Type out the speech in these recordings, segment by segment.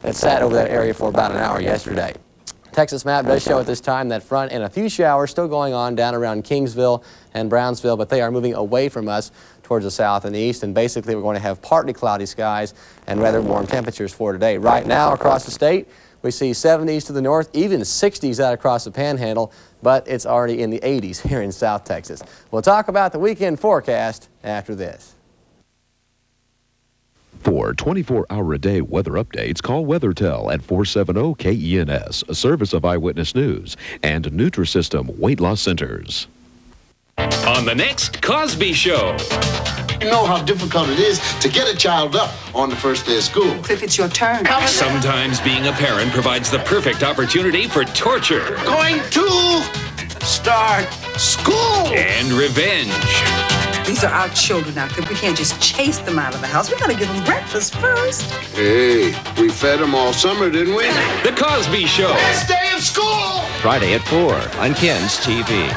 It sat over that area for about an hour yesterday. Texas map does show at this time that front and a few showers still going on down around Kingsville and Brownsville, but they are moving away from us towards the south and east, and basically we're going to have partly cloudy skies and rather warm temperatures for today. Right now across the state, we see 70s to the north, even 60s out across the Panhandle, but it's already in the 80s here in South Texas. We'll talk about the weekend forecast after this. For 24-hour-a-day weather updates, call WeatherTel at 470-KENS, a service of Eyewitness News and Nutrisystem Weight Loss Centers. On the next Cosby Show. You know how difficult it is to get a child up on the first day of school. Cliff, it's your turn. Sometimes being a parent provides the perfect opportunity for torture. Going to start school. And revenge. These are our children now, Cliff. We can't just chase them out of the house. We gotta give them breakfast first. Hey, we fed them all summer, didn't we? The Cosby Show. First day of school. Friday at 4 on KENS TV.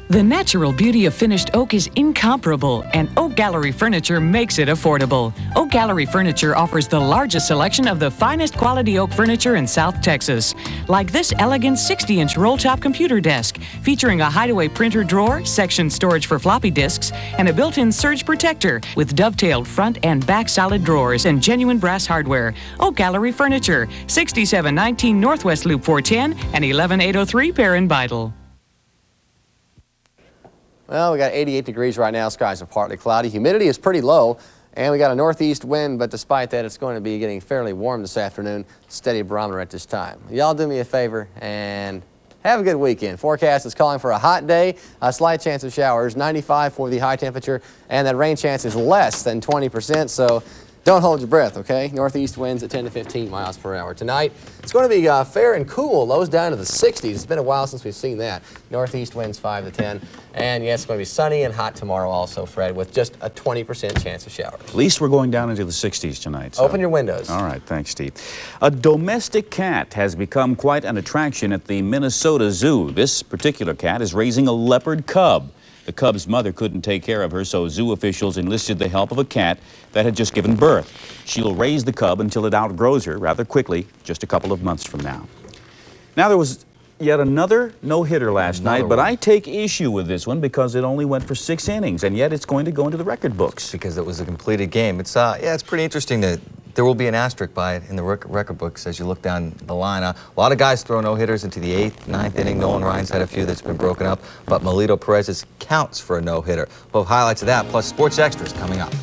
The natural beauty of finished oak is incomparable, and Oak Gallery Furniture makes it affordable. Oak Gallery Furniture offers the largest selection of the finest quality oak furniture in South Texas, like this elegant 60-inch roll-top computer desk, featuring a hideaway printer drawer, section storage for floppy disks, and a built-in surge protector with dovetailed front and back solid drawers and genuine brass hardware. Oak Gallery Furniture, 6719 Northwest Loop 410 and 11803 Perrin Vital. Well, we got 88 degrees right now. Skies are partly cloudy. Humidity is pretty low, and we got a northeast wind, but despite that, it's going to be getting fairly warm this afternoon. Steady barometer at this time. Y'all do me a favor and have a good weekend. Forecast is calling for a hot day, a slight chance of showers, 95 for the high temperature, and that rain chance is less than 20%, so don't hold your breath, okay? Northeast winds at 10 to 15 miles per hour. Tonight, it's going to be fair and cool. Lows down to the 60s. It's been a while since we've seen that. Northeast winds 5 to 10. And yes, it's going to be sunny and hot tomorrow also, Fred, with just a 20% chance of showers. At least we're going down into the 60s tonight. So. Open your windows. All right, thanks, Steve. A domestic cat has become quite an attraction at the Minnesota Zoo. This particular cat is raising a leopard cub. The cub's mother couldn't take care of her, so zoo officials enlisted the help of a cat that had just given birth. She'll raise the cub until it outgrows her rather quickly, just a couple of months from now. Now, there was yet another no-hitter last night, but I take issue with this one because it only went for 6 innings, and yet it's going to go into the record books. Because it was a completed game. It's yeah, it's pretty interesting that there will be an asterisk by it in the record books as you look down the line. A lot of guys throw no-hitters into the 8th, 9th inning. Nolan Ryan's had a few that's been broken up, but Melito Perez's counts for a no-hitter. Both highlights of that, plus sports extras coming up.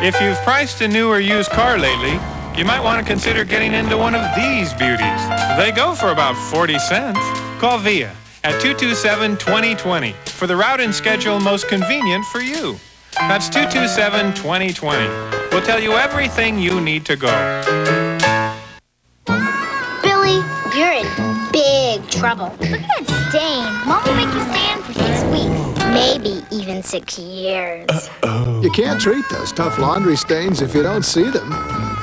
If you've priced a new or used car lately, you might want to consider getting into one of these beauties. They go for about 40 cents. Call VIA at 227-2020 for the route and schedule most convenient for you. That's 227-2020. We'll tell you everything you need to go. Billy, you're in big trouble. Look at that stain. Mom will make you stand for 6 weeks. Maybe even 6 years. You can't treat those tough laundry stains if you don't see them.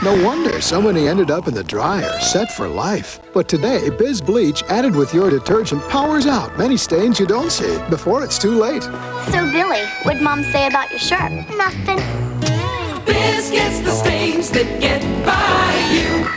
No wonder so many ended up in the dryer, set for life. But today, Biz Bleach added with your detergent powers out many stains you don't see before it's too late. So, Billy, what'd Mom say about your shirt? Nothing. Biz gets the stains that get by you.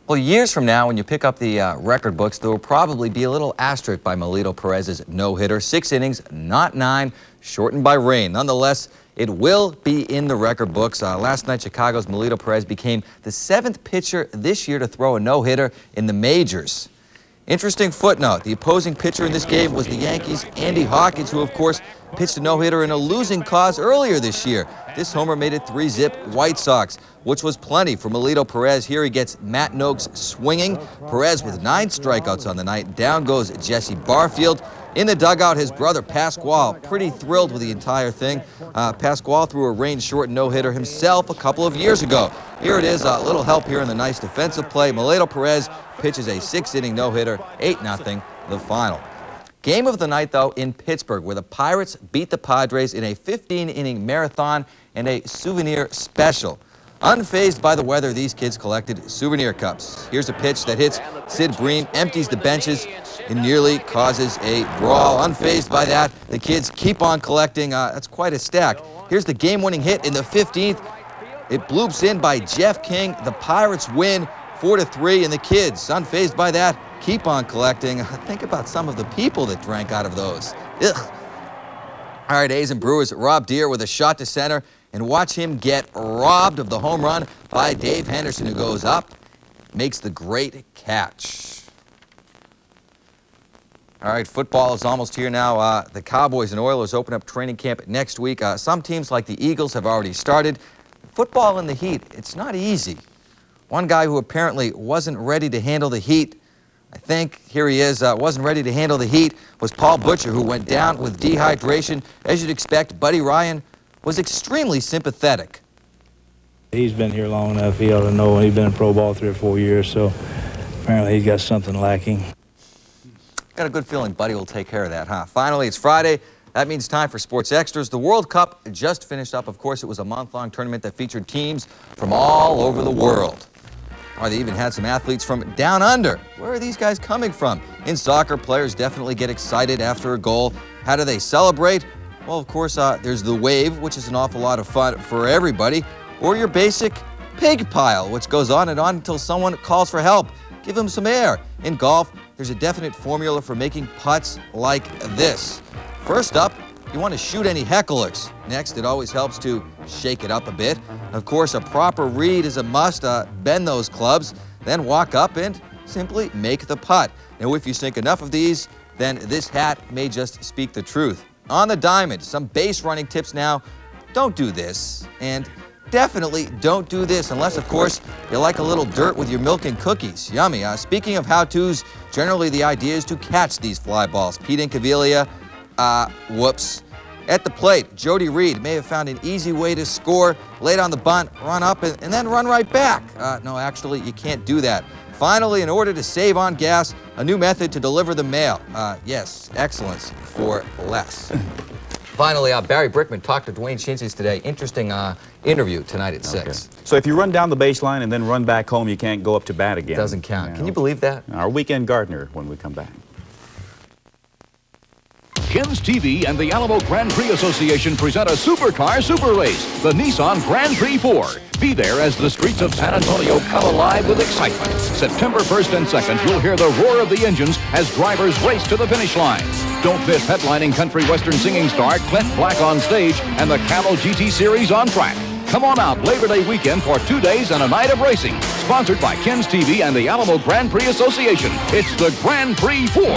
Well, years from now, when you pick up the record books, there will probably be a little asterisk by Melito Perez's no-hitter. 6 innings, not 9, shortened by rain. Nonetheless, it will be in the record books. Last night, Chicago's Melito Perez became the 7th pitcher this year to throw a no-hitter in the majors. Interesting footnote, the opposing pitcher in this game was the Yankees' Andy Hawkins, who, of course, pitched a no-hitter in a losing cause earlier this year. This homer made it 3-zip White Sox, which was plenty for Melito Perez. Here he gets Matt Noakes swinging. Perez with 9 strikeouts on the night. Down goes Jesse Barfield. In the dugout, his brother Pasquale, pretty thrilled with the entire thing. Pasquale threw a rain-shortened no-hitter himself a couple of years ago. Here it is, a little help here in the nice defensive play. Melito Perez pitches a 6-inning no-hitter, 8-0, the final. Game of the night, though, in Pittsburgh, where the Pirates beat the Padres in a 15-inning marathon and a souvenir special. Unfazed by the weather, these kids collected souvenir cups. Here's a pitch that hits Sid Bream, empties the benches, and nearly causes a brawl. Unfazed by that, the kids keep on collecting. That's quite a stack. Here's the game-winning hit in the 15th. It bloops in by Jeff King. The Pirates win 4-3, and the kids, unfazed by that, keep on collecting. Think about some of the people that drank out of those. Ugh. All right, A's and Brewers, Rob Deere with a shot to center, and watch him get robbed of the home run by Dave Henderson, who goes up, makes the great catch. All right, football is almost here now. The Cowboys and Oilers open up training camp next week. Some teams like the Eagles have already started. Football in the heat, it's not easy. One guy who apparently wasn't ready to handle the heat, I think, here he is, wasn't ready to handle the heat, was Paul Butcher, who went down with dehydration. As you'd expect, Buddy Ryan was extremely sympathetic. He's been here long enough, he ought to know. He's been in pro ball 3 or 4 years, so apparently he's got something lacking. Got a good feeling Buddy will take care of that, huh? Finally, it's Friday. That means time for Sports Extras. The World Cup just finished up. Of course, it was a month-long tournament that featured teams from all over the world. Or they even had some athletes from down under. Where are these guys coming from? In soccer, players definitely get excited after a goal. How do they celebrate? Well, of course, there's the wave, which is an awful lot of fun for everybody. Or your basic pig pile, which goes on and on until someone calls for help. Give them some air. In golf, there's a definite formula for making putts like this. First up, you want to shoot any hecklers. Next, it always helps to shake it up a bit. Of course, a proper read is a must. Bend those clubs, then walk up and simply make the putt. Now, if you sink enough of these, then this hat may just speak the truth. On the diamond, some base running tips now. Don't do this, and definitely don't do this unless, of course, you like a little dirt with your milk and cookies. Yummy. Speaking of how-tos, generally the idea is to catch these fly balls. Pete Incaviglia, whoops. At the plate, Jody Reed may have found an easy way to score, laid on the bunt, run up, and then run right back. No, actually, you can't do that. Finally, in order to save on gas, a new method to deliver the mail. Yes, excellence for less. Finally, Barry Brickman talked to Dwayne Shinzis today. Interesting interview tonight at 6. So if you run down the baseline and then run back home, you can't go up to bat again. Doesn't count. Can you believe that? Our weekend gardener when we come back. KENS TV and the Alamo Grand Prix Association present a supercar super race, the Nissan Grand Prix 4. Be there as the streets of San Antonio come alive with excitement. September 1st and 2nd, you'll hear the roar of the engines as drivers race to the finish line. Don't miss headlining country western singing star Clint Black on stage and the Camel GT Series on track. Come on out Labor Day weekend for 2 days and a night of racing. Sponsored by KENS TV and the Alamo Grand Prix Association. It's the Grand Prix 4.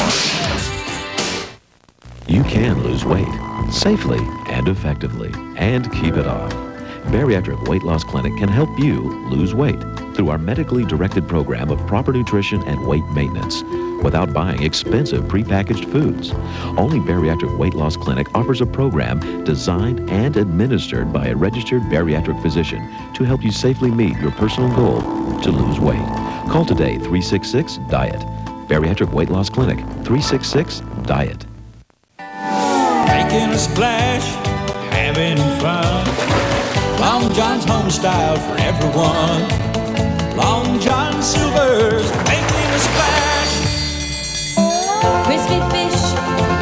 You can lose weight safely and effectively and keep it off. Bariatric Weight Loss Clinic can help you lose weight through our medically directed program of proper nutrition and weight maintenance without buying expensive prepackaged foods. Only Bariatric Weight Loss Clinic offers a program designed and administered by a registered bariatric physician to help you safely meet your personal goal to lose weight. Call today 366-DIET. Bariatric Weight Loss Clinic, 366-DIET. Making a splash, having fun. Long John's home style for everyone. Long John Silver's making a splash. Crispy fish,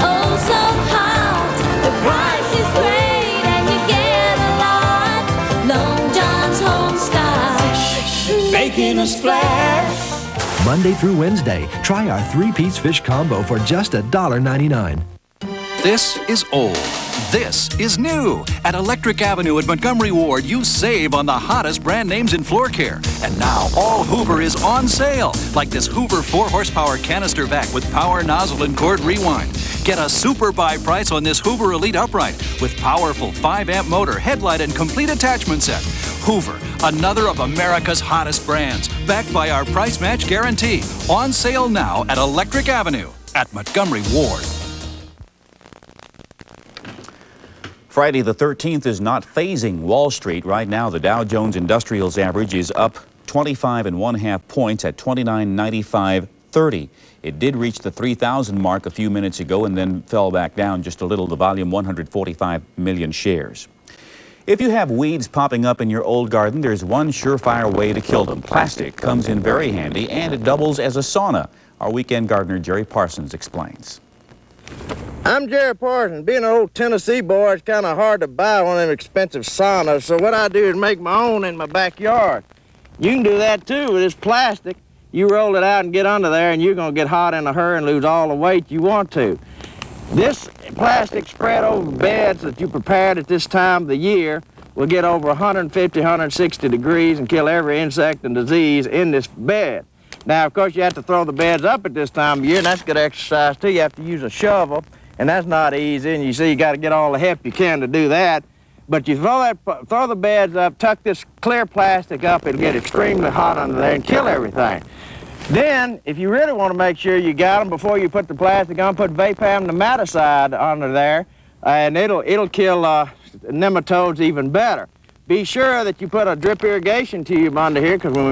oh so hot. The price is great and you get a lot. Long John's home style, making a splash. Monday through Wednesday, try our 3-piece fish combo for just $1.99. This is old. This is new. At Electric Avenue at Montgomery Ward, you save on the hottest brand names in floor care. And now all Hoover is on sale, like this Hoover 4-horsepower canister vac with power nozzle and cord rewind. Get a super buy price on this Hoover Elite Upright with powerful 5-amp motor, headlight, and complete attachment set. Hoover, another of America's hottest brands, backed by our price match guarantee. On sale now at Electric Avenue at Montgomery Ward. Friday the 13th is not phasing Wall Street. Right now, the Dow Jones Industrials average is up 25.5 points at 2995.30. It did reach the 3,000 mark a few minutes ago and then fell back down just a little. The volume 145 million shares. If you have weeds popping up in your old garden, there's one surefire way to kill them. Plastic comes in very handy, and it doubles as a sauna. Our weekend gardener, Jerry Parsons, explains. I'm Jerry Parsons. Being an old Tennessee boy, it's kind of hard to buy one of them expensive saunas, so what I do is make my own in my backyard. You can do that too with this plastic. You roll it out and get under there, and you're going to get hot in a hurry and lose all the weight you want to. This plastic spread over beds that you prepared at this time of the year will get over 150, 160 degrees and kill every insect and disease in this bed. Now, of course, you have to throw the beds up at this time of year, and that's good exercise, too. You have to use a shovel, and that's not easy, and you see you got to get all the help you can to do that. But you throw the beds up, tuck this clear plastic up, it'll get extremely hot under there and kill everything. Then, if you really want to make sure you got them before you put the plastic on, put Vapam nematicide under there, and it'll kill nematodes even better. Be sure that you put a drip irrigation tube under here, because when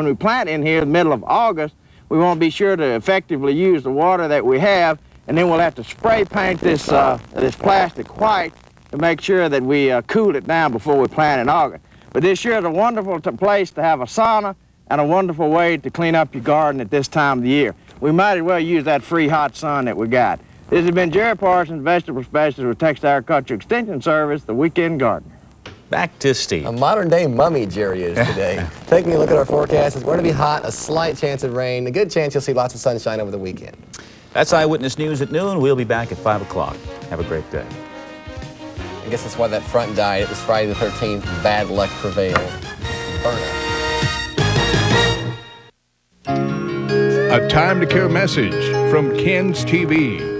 we plant in here in the middle of August, we want to be sure to effectively use the water that we have, and then we'll have to spray paint this plastic white to make sure that we cool it down before we plant in August. But this sure is a wonderful place to have a sauna, and a wonderful way to clean up your garden at this time of the year. We might as well use that free hot sun that we got. This has been Jerry Parsons, Vegetable Specialist with Texas Agriculture Extension Service, the Weekend Gardener. Back to Steve. A modern-day mummy Jerry is today. Taking a look at our forecast, it's going to be hot, a slight chance of rain, a good chance you'll see lots of sunshine over the weekend. That's Eyewitness News at noon. We'll be back at 5 o'clock. Have a great day. I guess that's why that front died. It was Friday the 13th. Bad luck prevailed. Burn up. A time to care message from KENS TV.